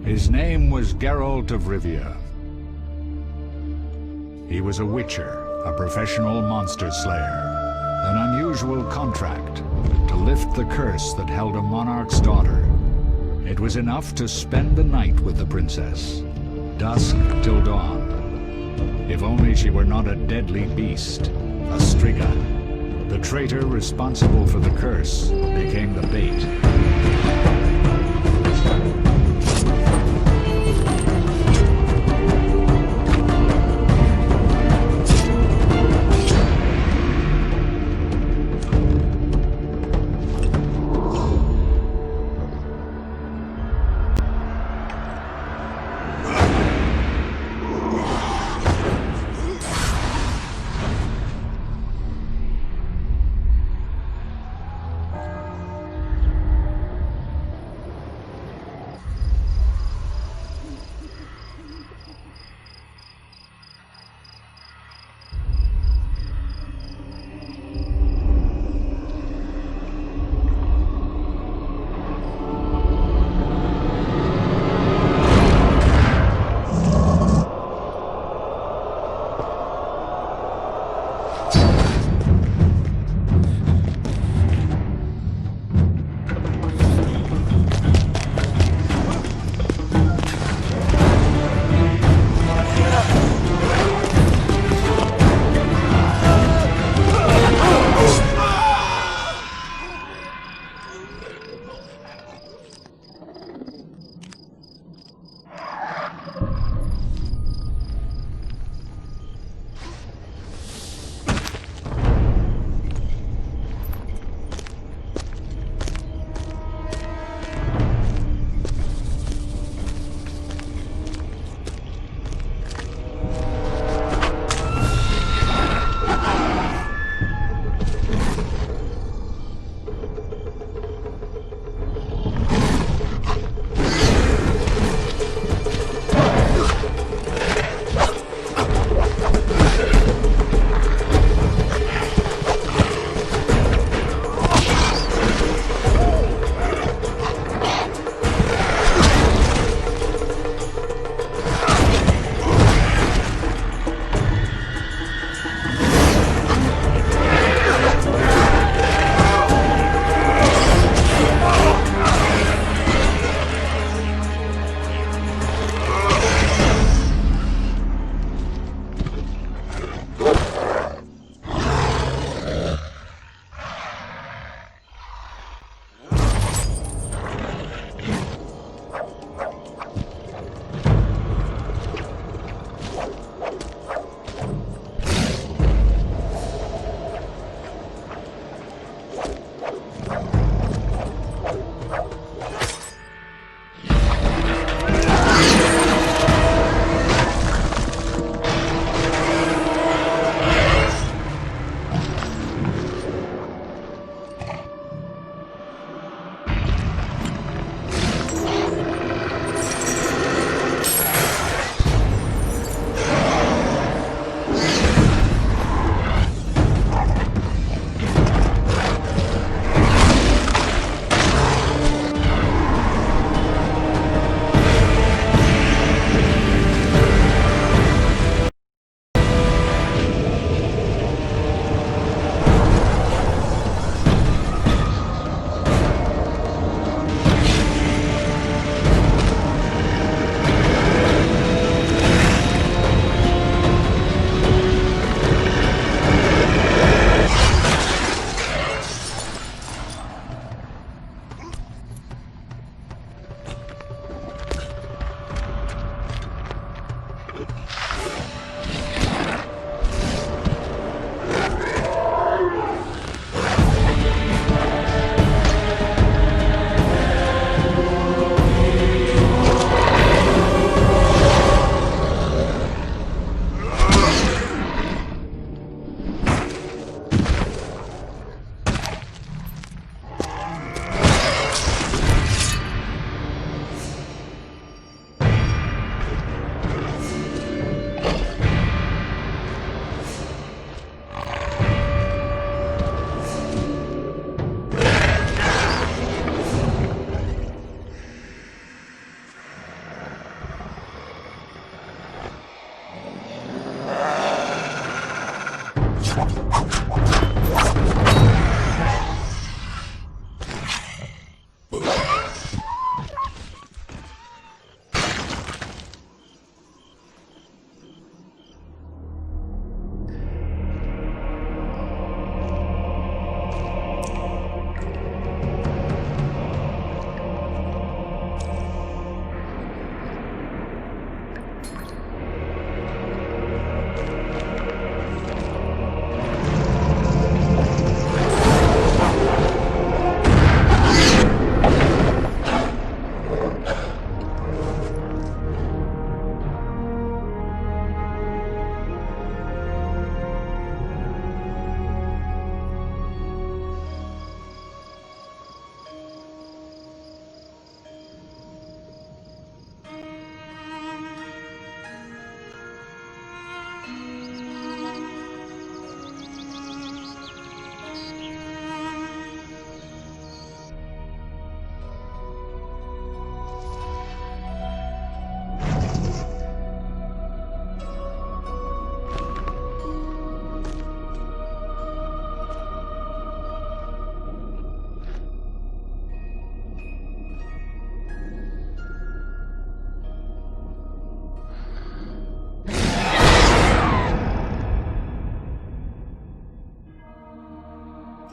His name was Geralt of Rivia. He was a witcher, a professional monster slayer. An unusual contract to lift the curse that held a monarch's daughter. It was enough to spend the night with the princess, dusk till dawn. If only she were not a deadly beast, a striga. The traitor responsible for the curse became the bait.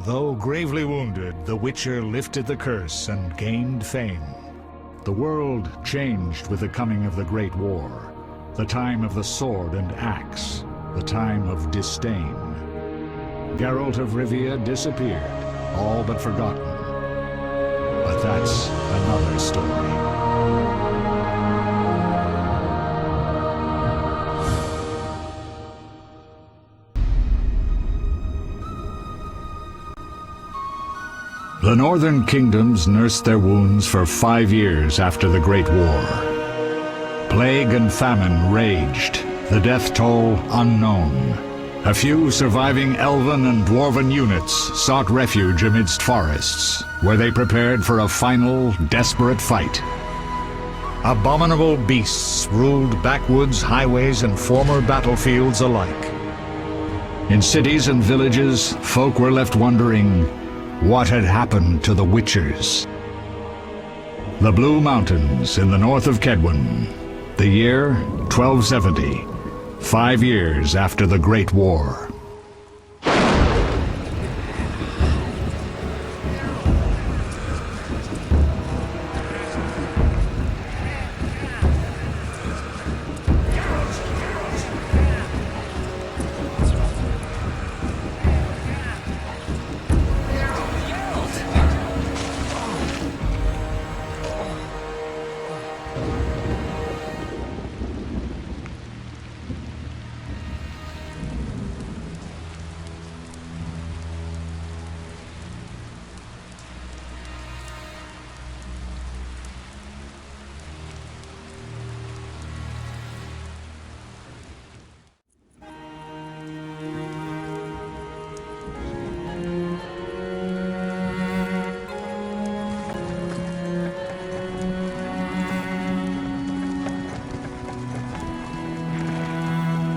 Though gravely wounded, the Witcher lifted the curse and gained fame. The world changed with the coming of the Great War, the time of the sword and axe, the time of disdain. Geralt of Rivia disappeared, all but forgotten. But that's another story. The northern kingdoms nursed their wounds for 5 years after the Great War. Plague and famine raged, the death toll unknown. A few surviving elven and dwarven units sought refuge amidst forests, where they prepared for a final, desperate fight. Abominable beasts ruled backwoods, highways, and former battlefields alike. In cities and villages, folk were left wondering, what had happened to the Witchers? The Blue Mountains in the north of Kedwen. The year 1270, 5 years after the Great War.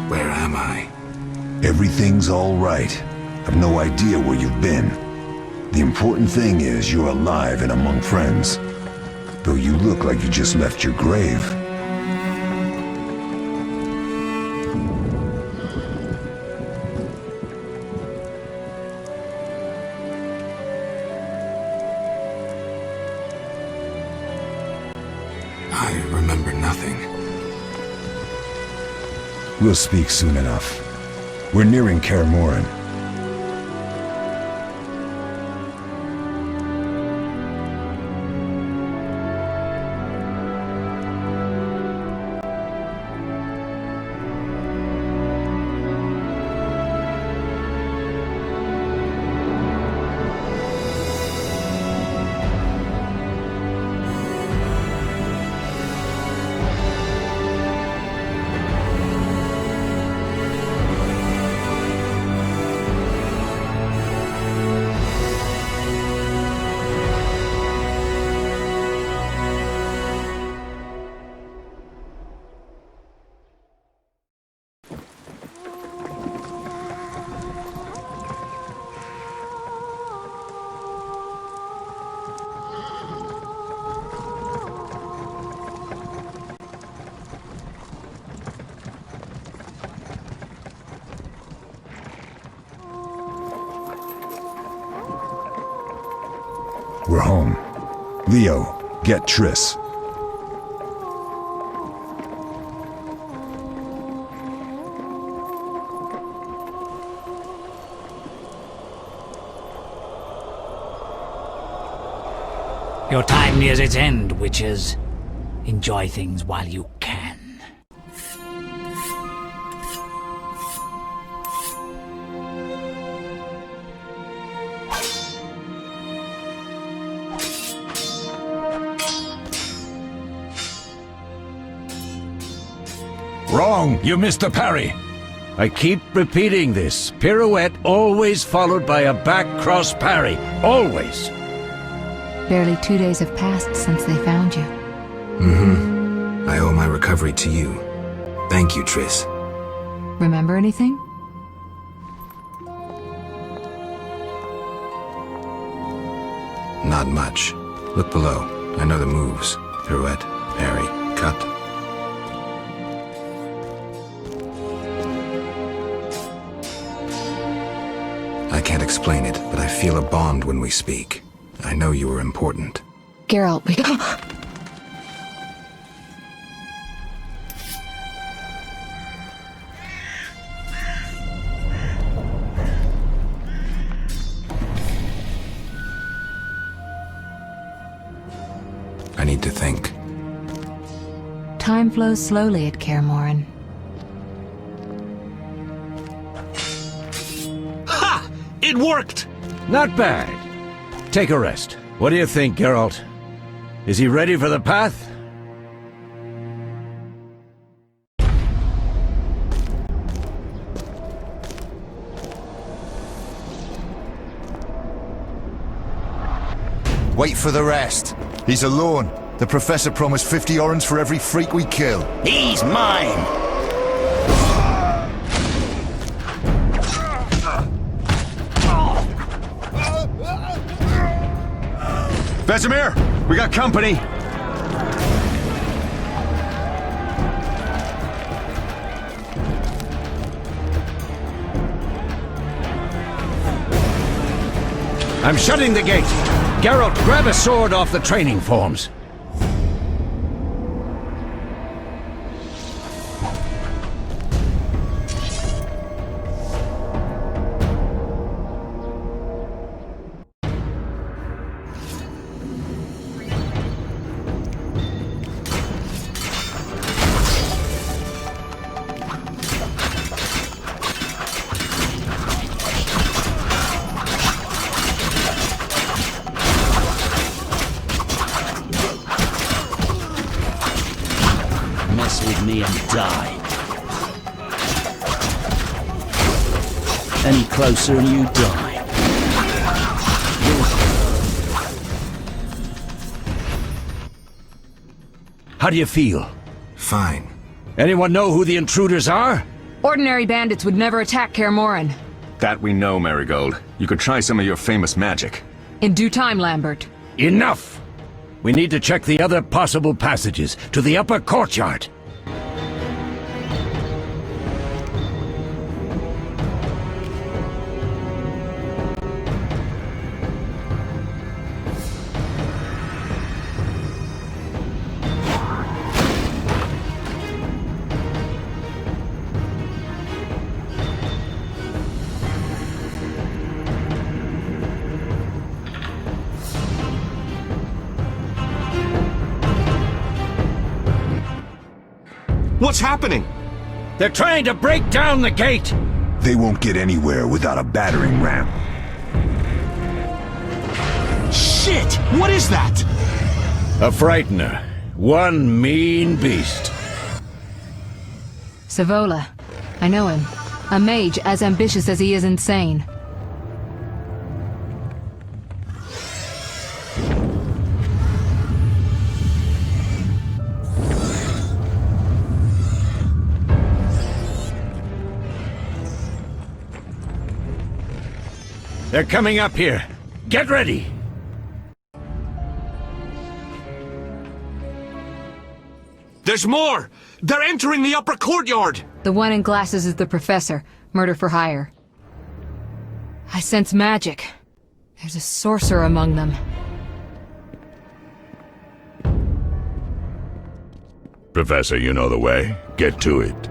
Where am I? Everything's all right. I've no idea where you've been. The important thing is you're alive and among friends. Though you look like you just left your grave. I remember nothing. We'll speak soon enough. We're nearing Kaer Morhen. We're home. Leo, get Triss. Your time nears its end, witches. Enjoy things while you can. Wrong! You missed the parry! I keep repeating this. Pirouette always followed by a back cross parry. Always! Barely 2 days have passed since they found you. Mm-hmm. I owe my recovery to you. Thank you, Triss. Remember anything? Not much. Look below. I know the moves. Pirouette, parry, cut. I can't explain it, but I feel a bond when we speak. I know you are important. Geralt, we... I need to think. Time flows slowly at Kaer Morhen. Ha! It worked! Not bad. Take a rest. What do you think, Geralt? Is he ready for the path? Wait for the rest. He's alone. The Professor promised 50 orens for every freak we kill. He's mine! Vesemir, we got company. I'm shutting the gate. Geralt, grab a sword off the training forms. Mess with me and die. Any closer and you die. How do you feel? Fine. Anyone know who the intruders are? Ordinary bandits would never attack Kaer Morhen. That we know, Marigold. You could try some of your famous magic. In due time, Lambert. Enough! We need to check the other possible passages to the upper courtyard. What's happening? They're trying to break down the gate! They won't get anywhere without a battering ram. Shit! What is that? A frightener. One mean beast. Savola. I know him. A mage as ambitious as he is insane. They're coming up here. Get ready! There's more! They're entering the upper courtyard! The one in glasses is the Professor. Murder for hire. I sense magic. There's a sorcerer among them. Professor, you know the way. Get to it.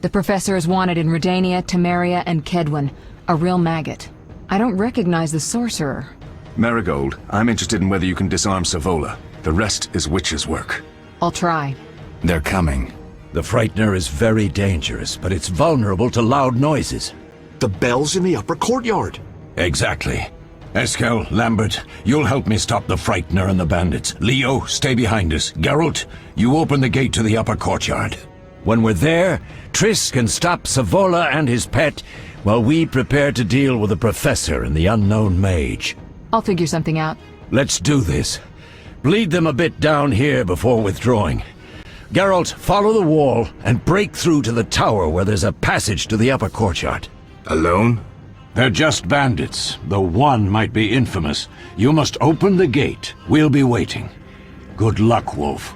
The Professor is wanted in Redania, Temeria, and Kedwen. A real maggot. I don't recognize the sorcerer. Marigold, I'm interested in whether you can disarm Savola. The rest is witch's work. I'll try. They're coming. The frightener is very dangerous, but it's vulnerable to loud noises. The bell's in the upper courtyard. Exactly. Eskel, Lambert, you'll help me stop the frightener and the bandits. Leo, stay behind us. Geralt, you open the gate to the upper courtyard. When we're there, Triss can stop Savola and his pet, while we prepare to deal with the Professor and the unknown mage. I'll figure something out. Let's do this. Bleed them a bit down here before withdrawing. Geralt, follow the wall and break through to the tower where there's a passage to the upper courtyard. Alone? They're just bandits, though one might be infamous. You must open the gate. We'll be waiting. Good luck, Wolf.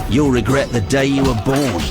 You'll regret the day you were born.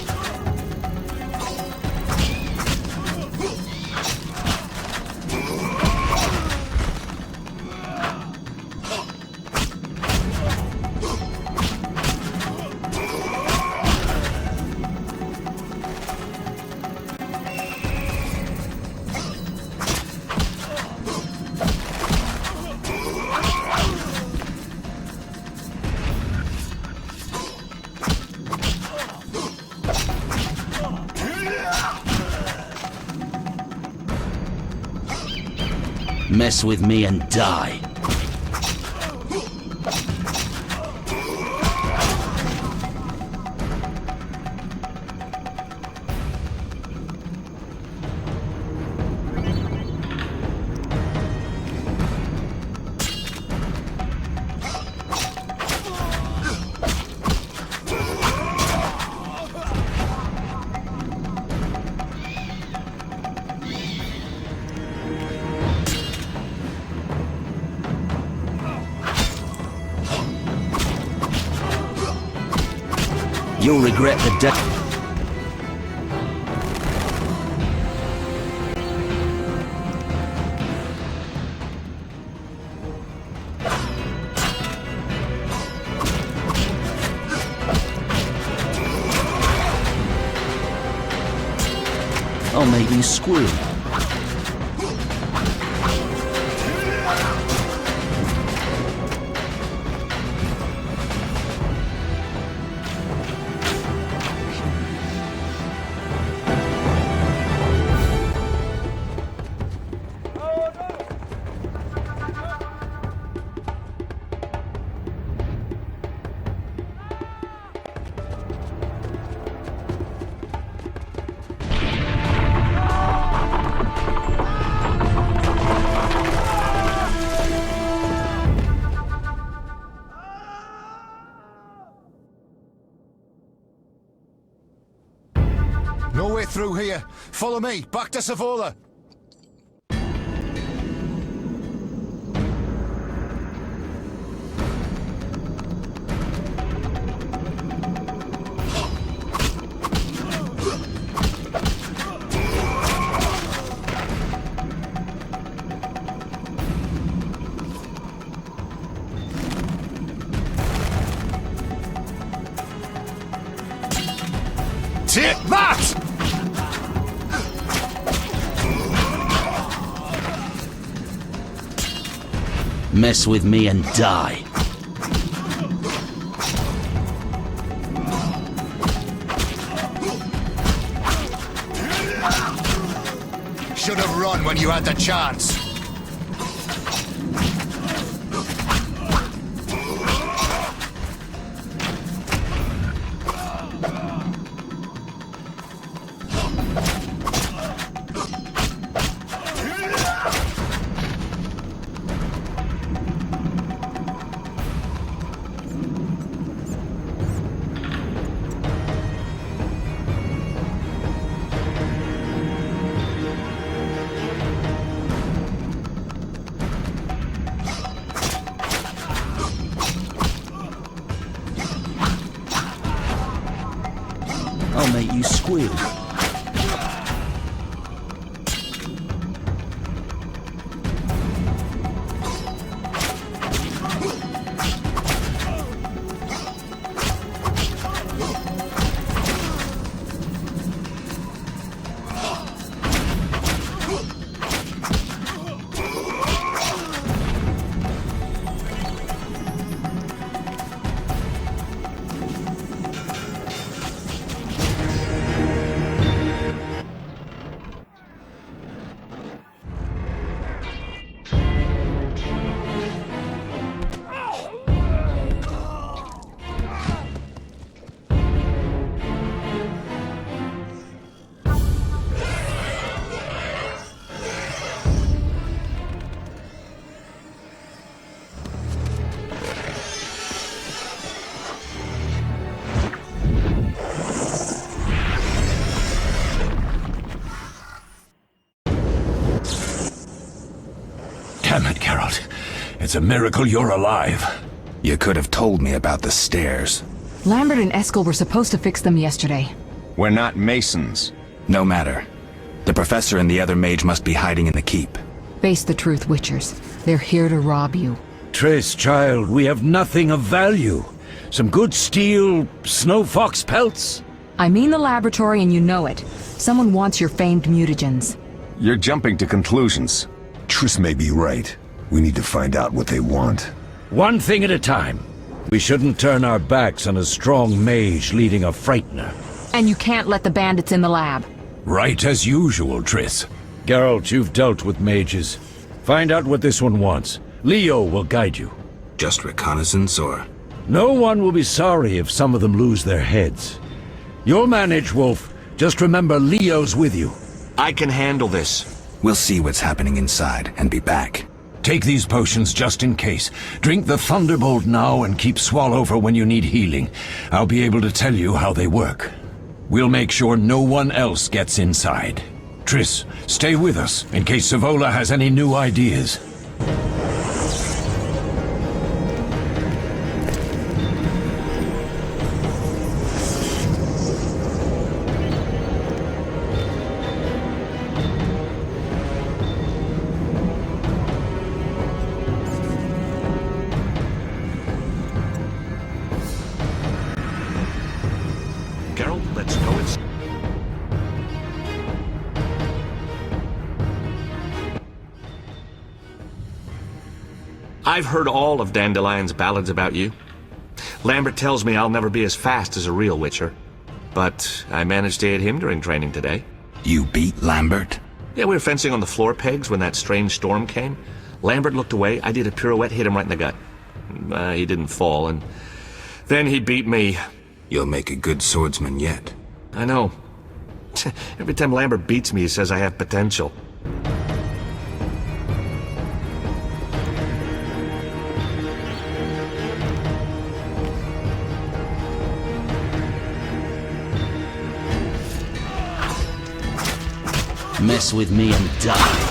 Mess with me and die. You'll regret the day. I'll make you squeal. No way through here. Follow me, back to Savola. Take that! Mess with me and die. Should have run when you had the chance. I'll make you squeal. Damn it, Geralt. It's a miracle you're alive. You could have told me about the stairs. Lambert and Eskel were supposed to fix them yesterday. We're not masons. No matter. The professor and the other mage must be hiding in the keep. Face the truth, Witchers. They're here to rob you. Triss, child, we have nothing of value. Some good steel, snow fox pelts. I mean the laboratory and you know it. Someone wants your famed mutagens. You're jumping to conclusions. Triss may be right. We need to find out what they want. One thing at a time. We shouldn't turn our backs on a strong mage leading a frightener. And you can't let the bandits in the lab. Right as usual, Triss. Geralt, you've dealt with mages. Find out what this one wants. Leo will guide you. Just reconnaissance, or...? No one will be sorry if some of them lose their heads. You'll manage, Wolf. Just remember Leo's with you. I can handle this. We'll see what's happening inside and be back. Take these potions just in case. Drink the Thunderbolt now and keep Swallow for when you need healing. I'll be able to tell you how they work. We'll make sure no one else gets inside. Triss, stay with us in case Savola has any new ideas. Geralt, let's go inside. I've heard all of Dandelion's ballads about you. Lambert tells me I'll never be as fast as a real Witcher. But I managed to hit him during training today. You beat Lambert? Yeah, we were fencing on the floor pegs when that strange storm came. Lambert looked away, I did a pirouette, hit him right in the gut. He didn't fall, and then he beat me. You'll make a good swordsman yet. I know. Every time Lambert beats me, he says I have potential. Mess with me and die.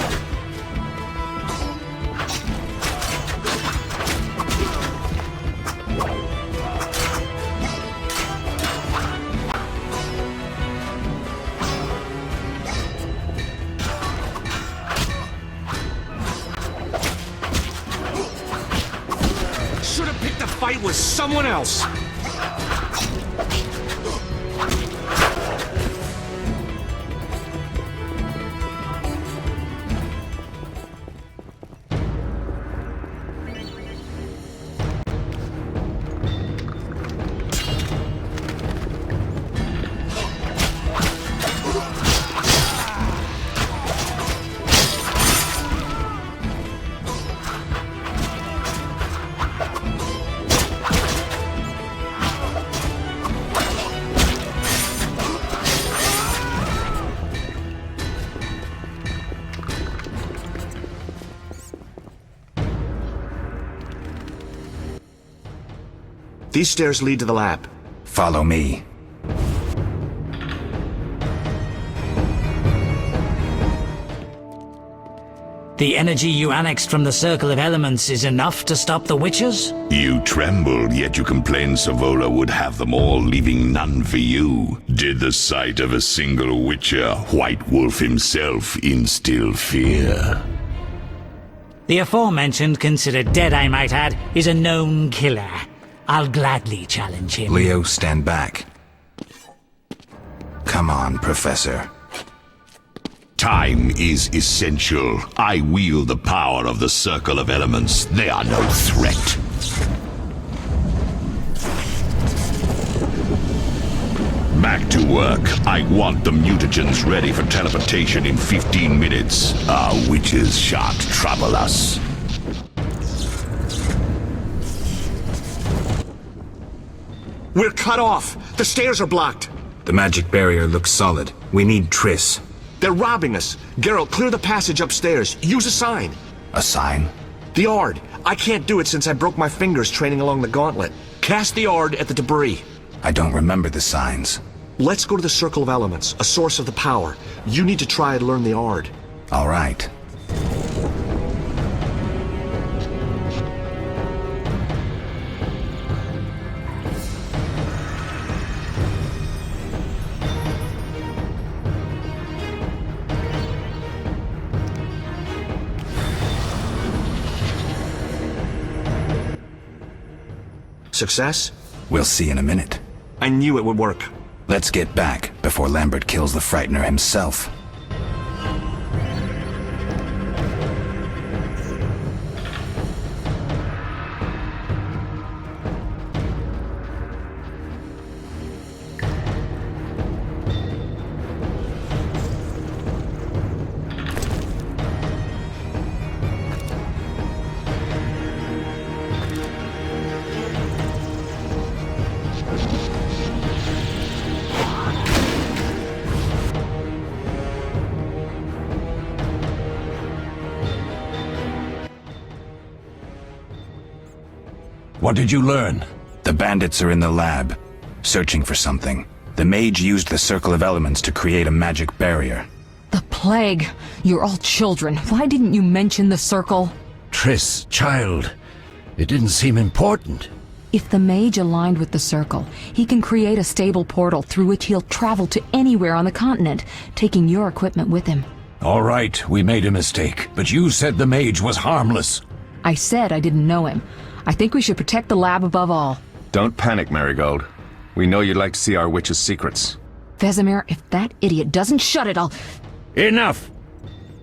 Should have picked a fight with someone else. These stairs lead to the lab. Follow me. The energy you annexed from the Circle of Elements is enough to stop the Witchers? You trembled, yet you complained Savola would have them all, leaving none for you. Did the sight of a single Witcher, White Wolf himself, instill fear? The aforementioned, considered dead I might add, is a known killer. I'll gladly challenge him. Leo, stand back. Come on, Professor. Time is essential. I wield the power of the Circle of Elements. They are no threat. Back to work. I want the mutagens ready for teleportation in 15 minutes. Our witches shan't trouble us. We're cut off. The stairs are blocked. The magic barrier looks solid. We need Triss. They're robbing us. Geralt, clear the passage upstairs. Use a sign. A sign? The Ard. I can't do it since I broke my fingers training along the gauntlet. Cast the Ard at the debris. I don't remember the signs. Let's go to the Circle of Elements, a source of the power. You need to try and learn the Ard. All right. Success? We'll see in a minute. I knew it would work. Let's get back before Lambert kills the Frightener himself. What did you learn? The bandits are in the lab, searching for something. The mage used the Circle of Elements to create a magic barrier. The plague! You're all children. Why didn't you mention the circle? Triss, child, it didn't seem important. If the mage aligned with the circle, he can create a stable portal through which he'll travel to anywhere on the continent, taking your equipment with him. All right, we made a mistake, but you said the mage was harmless. I said I didn't know him. I think we should protect the lab above all. Don't panic, Marigold. We know you'd like to see our witch's secrets. Vesemir, if that idiot doesn't shut it, I'll... Enough!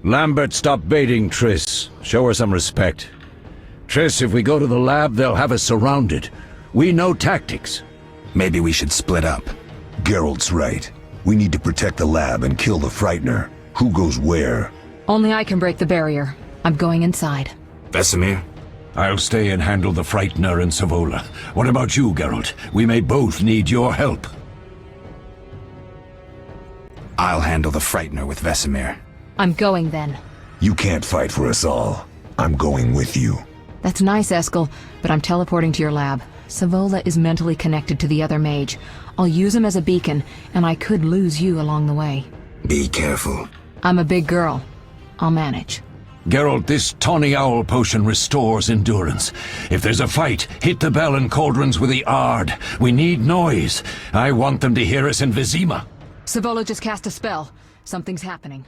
Lambert, stop baiting Triss. Show her some respect. Triss, if we go to the lab, they'll have us surrounded. We know tactics. Maybe we should split up. Geralt's right. We need to protect the lab and kill the Frightener. Who goes where? Only I can break the barrier. I'm going inside. Vesemir? I'll stay and handle the Frightener and Savola. What about you, Geralt? We may both need your help. I'll handle the Frightener with Vesemir. I'm going then. You can't fight for us all. I'm going with you. That's nice, Eskel, but I'm teleporting to your lab. Savola is mentally connected to the other mage. I'll use him as a beacon, and I could lose you along the way. Be careful. I'm a big girl. I'll manage. Geralt, this tawny owl potion restores endurance. If there's a fight, hit the bell and cauldrons with the Ard. We need noise. I want them to hear us in Vizima. Savola just cast a spell. Something's happening.